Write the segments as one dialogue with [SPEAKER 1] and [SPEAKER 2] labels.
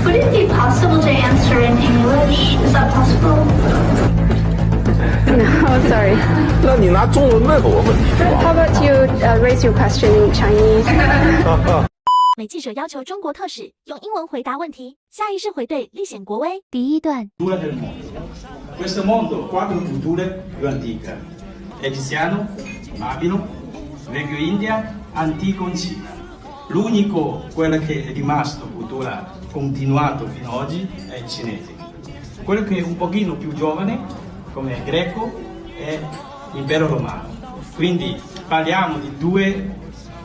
[SPEAKER 1] Would it be possible to answer in English? Is that possible?
[SPEAKER 2] No, sorry.
[SPEAKER 3] 那你拿中文问我问题是吧
[SPEAKER 2] How about you raise your question in Chinese?
[SPEAKER 4] 美记者要求中国特使用英文回答问题，下意识回怼立显国威。第一段。
[SPEAKER 5] del mondo. Questo mondo, quattro culture più antiche: egiziano, babilo, vecchio India, antico in Cina. L'unico, quello che è rimasto, cultura continuato fino ad oggi, è il cinese. Quello che è un pochino più giovane, come il greco, è l'impero romano. Quindi parliamo di due,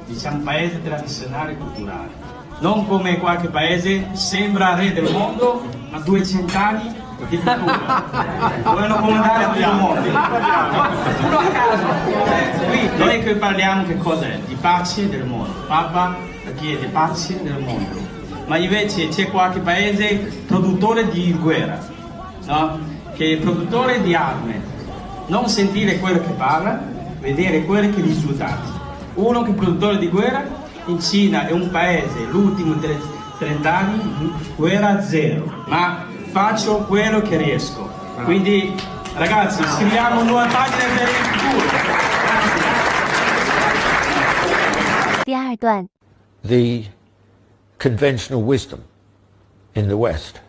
[SPEAKER 5] diciamo, paesi tradizionali e culturali. Non come qualche paese sembra re del mondo, ma 200 anni di cultura. Vogliono comandare tutto il mondo. Uno a caso. Qui noi che parliamo che cos'è? Di pace del mondo. Papa chiede pace del mondo. Ma invece c'è qualche paese produttore di guerra, no? Che è produttore di armi. Non sentire quello che parla, vedere quelli che risultati. Uno che è produttore di guerra, in Cina è un paese, l'ultimo 30 anni, guerra zero. Ma faccio quello che riesco. Quindi ragazzi, scriviamo nuove pagine per il futuro.
[SPEAKER 4] 第二段。
[SPEAKER 6] The conventional wisdom in the West.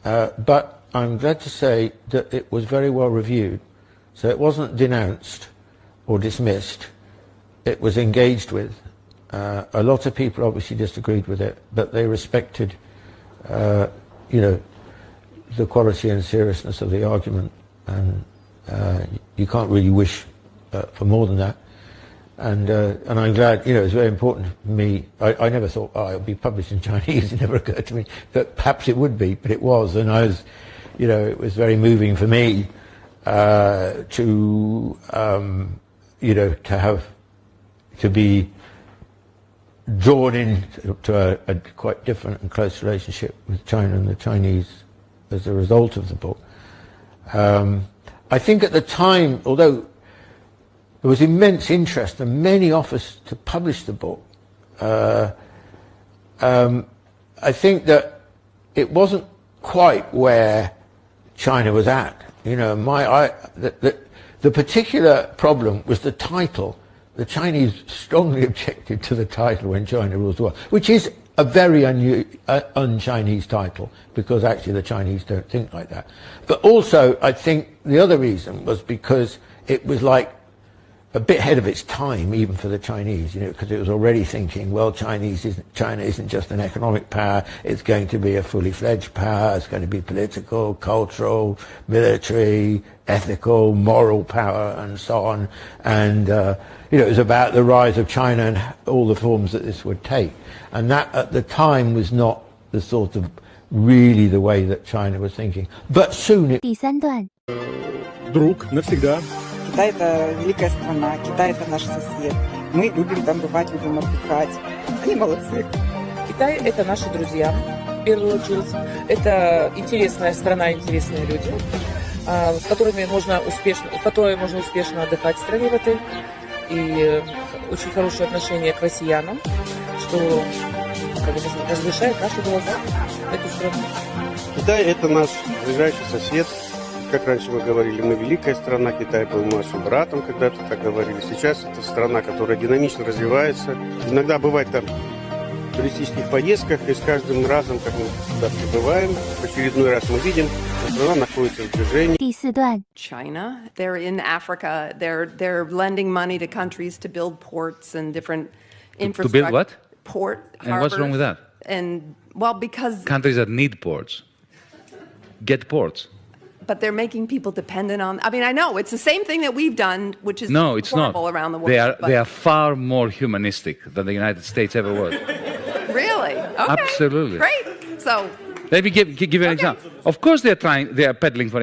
[SPEAKER 6] But I'm glad to say that it was very well reviewed. So it wasn't denounced or dismissed. It was engaged with. A lot of people obviously disagreed with it, but they respected, the quality and seriousness of the argument. And you can't really wish for more than that. And I'm glad, it's very important for me. I never thought, it'll be published in Chinese. It never occurred to me that perhaps it would be, but it was. And I was, it was very moving for me to be drawn into a quite different and close relationship with China and the Chinese as a result of the book. I think at the time, although there was immense interest and many offers to publish the book, I think that it wasn't quite where China was at. The particular problem was the title. The Chinese strongly objected to the title When China Rules the World, which is a very un-Chinese title, because actually the Chinese don't think like that. But also, I think the other reason was because it was like a bit ahead of its time, even for the Chinese, because it was already thinking, well, China isn't just an economic power, it's going to be a fully fledged power, it's going to be political, cultural, military, ethical, moral power, and so on. And, it was about the rise of China and all the forms that this would take. And that, at the time, was not the sort of really the way that China was thinking. But soon it...
[SPEAKER 4] 第三段.
[SPEAKER 3] Друг навсегда.
[SPEAKER 7] Китай – это великая страна, Китай – это наш сосед. Мы любим там бывать, любим отдыхать. Они молодцы.
[SPEAKER 8] Китай – это наши друзья, в первую очередь. Это интересная страна, интересные люди, в которой можно успешно отдыхать в стране в этой. И очень хорошее отношение к россиянам, что возвышает наши глаза в эту страну.
[SPEAKER 9] Китай – это наш ближайший сосед. Как раньше мы говорили, мы великая страна, Китай был нашим братом, когда-то так говорили. Сейчас это страна, которая динамично развивается. Иногда бывает там в туристических поездках, и с каждым разом, как мы туда прибываем, в очередной раз мы видим, что страна находится в движении.
[SPEAKER 10] China, they're in Africa, they're lending money to countries to build ports and different infrastructure.
[SPEAKER 11] To build what?
[SPEAKER 10] Port,
[SPEAKER 11] and harbors. What's wrong with that?
[SPEAKER 10] And, well, because...
[SPEAKER 11] Countries that need ports get ports.
[SPEAKER 10] But they're making people dependent on... I mean, I know, it's the same thing that we've done, which is horrible around the world.
[SPEAKER 11] They are far more humanistic than the United States ever was.
[SPEAKER 10] Really? Okay.
[SPEAKER 11] Absolutely.
[SPEAKER 10] Great. So...
[SPEAKER 11] Let me give you an example. Of course they are peddling for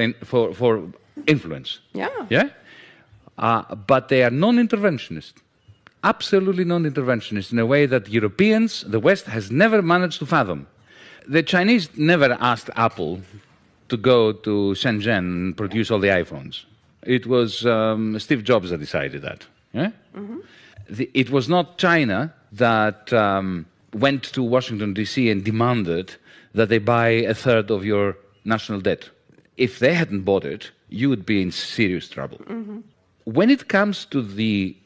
[SPEAKER 11] influence.
[SPEAKER 10] Yeah.
[SPEAKER 11] Yeah? But they are non-interventionist. Absolutely non-interventionist in a way that Europeans, the West, has never managed to fathom. The Chinese never asked Apple to go to Shenzhen and produce all the iPhones. It was Steve Jobs that decided that. Yeah? Mm-hmm. It was not China that went to Washington, D.C. and demanded that they buy a third of your national debt. If they hadn't bought it, you would be in serious trouble. Mm-hmm. When it comes to the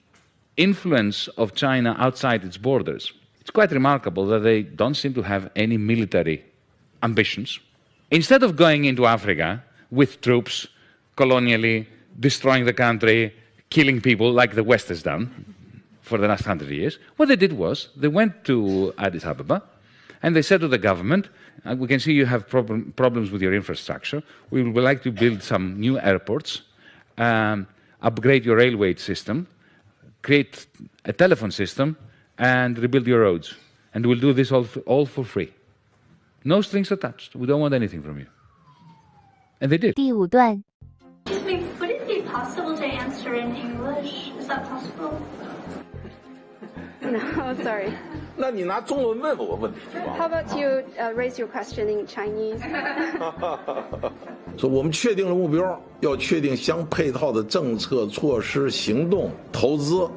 [SPEAKER 11] influence of China outside its borders, it's quite remarkable that they don't seem to have any military ambitions. Instead of going into Africa with troops, colonially, destroying the country, killing people like the West has done for the last 100 years, what they did was they went to Addis Ababa and they said to the government, we can see you have problems with your infrastructure. We would like to build some new airports, upgrade your railway system, create a telephone system, and rebuild your roads. And we'll do this all for free. No strings attached. We don't want anything from you. And they did.
[SPEAKER 4] 第5段
[SPEAKER 1] Excuse me, would it be possible to answer in English? Is that possible?
[SPEAKER 2] No, sorry.
[SPEAKER 3] 那你拿中文问我问题吧。
[SPEAKER 2] How about you raise your question in Chinese?
[SPEAKER 3] 说我们确定了目标，要确定相配套的政策、措施、行动、投资，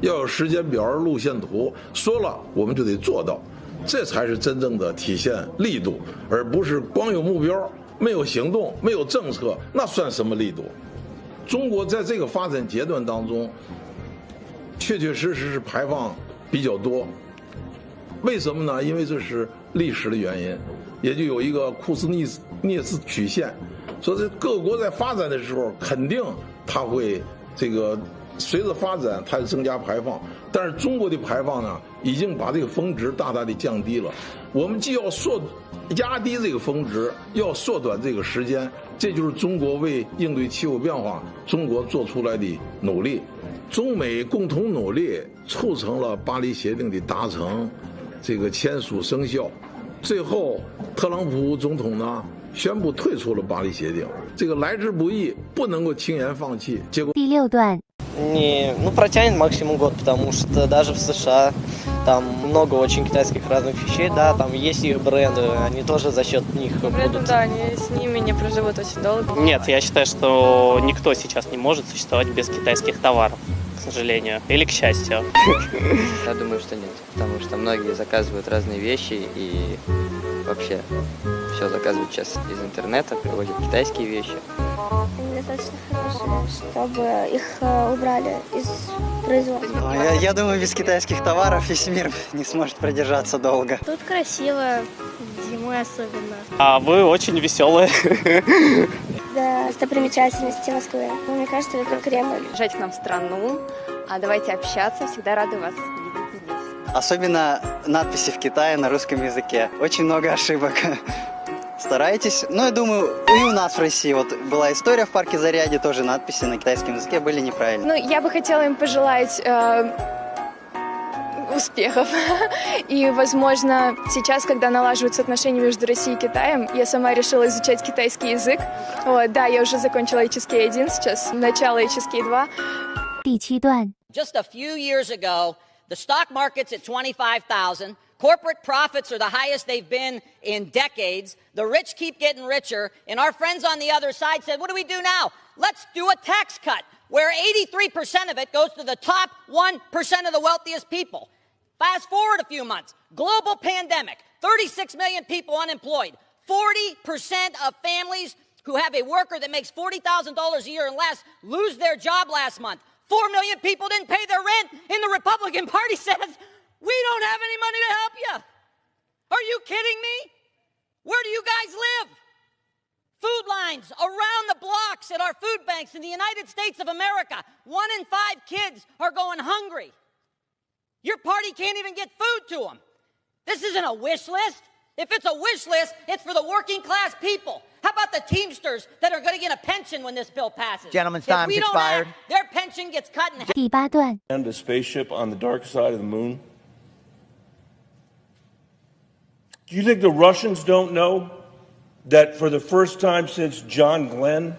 [SPEAKER 3] 要有时间表、路线图。说了，我们就得做到，这才是真正的体现力度，而不是光有目标没有行动、没有政策，那算什么力度？中国在这个发展阶段当中，确确实实是排放比较多。为什么呢？因为这是历史的原因，也就有一个库斯涅斯曲线，说这各国在发展的时候，肯定它会这个随着发展，它增加排放。但是中国的排放呢，已经把这个峰值大大的降低了。我们既要压低这个峰值，要缩短这个时间，这就是中国为应对气候变化，中国做出来的努力。中美共同努力，促成了巴黎协定的达成。这个签署生效，最后特朗普总统呢宣布退出了巴黎协定，这个来之不易，不能够轻言放弃。结果
[SPEAKER 4] 第6段
[SPEAKER 12] протянет максимум год, потому что даже в США там много очень китайских разных вещей, да, там есть их бренды, они тоже за счет них будут.
[SPEAKER 13] Да, они с ними не проживут очень долго.
[SPEAKER 12] Нет, я считаю, что никто сейчас не может существовать без китайских товаров, к сожалению, или к счастью.
[SPEAKER 14] Я думаю, что нет, потому что многие заказывают разные вещи и вообще все заказывают сейчас из интернета, привозят китайские вещи.
[SPEAKER 15] Достаточно хорошие, чтобы их убрали из производства.
[SPEAKER 12] Я думаю, без китайских товаров весь мир не сможет продержаться долго.
[SPEAKER 15] Тут красиво, зимой особенно.
[SPEAKER 12] А вы очень веселые.
[SPEAKER 15] Да, достопримечательности Москвы. Мне кажется, это Кремль.
[SPEAKER 13] Приезжайте к нам в страну, давайте общаться, всегда рады вас видеть здесь.
[SPEAKER 12] Особенно надписи в Китае на русском языке. Очень много ошибок. Старайтесь. Ну, я думаю, и у нас в России вот была история в парке Зарядье, тоже надписи на китайском языке были неправильные.
[SPEAKER 13] Ну, я бы хотела им пожелать успехов. И, возможно, сейчас, когда налаживаются отношения между Россией и Китаем, я сама решила изучать китайский язык. Вот, да, я уже закончила HSK 1 сейчас, начало HSK 2.
[SPEAKER 4] 第7段
[SPEAKER 16] Just a few years ago, the stock market's at 25,000. Corporate profits are the highest they've been in decades. The rich keep getting richer. And our friends on the other side said, what do we do now? Let's do a tax cut where 83% of it goes to the top 1% of the wealthiest people. Fast forward a few months. Global pandemic. 36 million people unemployed. 40% of families who have a worker that makes $40,000 a year and less lose their job last month. 4 million people didn't pay their rent. And the Republican Party says, we don't have any money to help you. Are you kidding me? Where do you guys live? Food lines around the blocks at our food banks in the United States of America. 1 in 5 kids are going hungry. Your party can't even get food to them. This isn't a wish list. If it's a wish list, it's for the working class people. How about the Teamsters that are going to get a pension when this bill passes?
[SPEAKER 12] Gentleman's time's expired.
[SPEAKER 16] Their pension gets cut in half.
[SPEAKER 4] 第8段
[SPEAKER 3] And a spaceship on the dark side of the moon. Do you think the Russians don't know that for the first time since John Glenn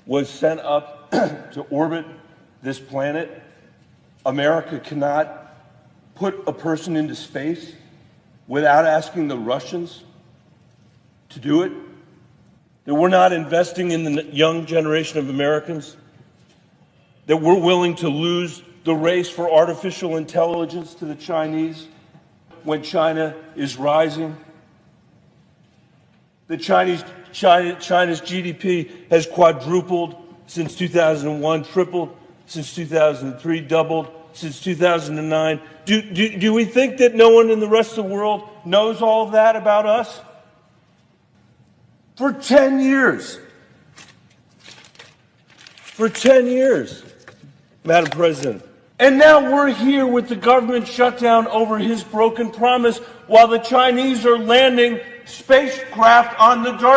[SPEAKER 3] was sent up to orbit this planet, America cannot put a person into space without asking the Russians to do it? That we're not investing in the young generation of Americans? That we're willing to lose the race for artificial intelligence to the Chinese when China is rising?
[SPEAKER 17] that China's GDP has quadrupled since 2001, tripled since 2003, doubled since 2009. Do we think that no one in the rest of the world knows all of that about us? For 10 years. For 10 years, Madam President. And now we're here with the government shutdown over his broken promise while the Chinese are landing spacecraft on the dark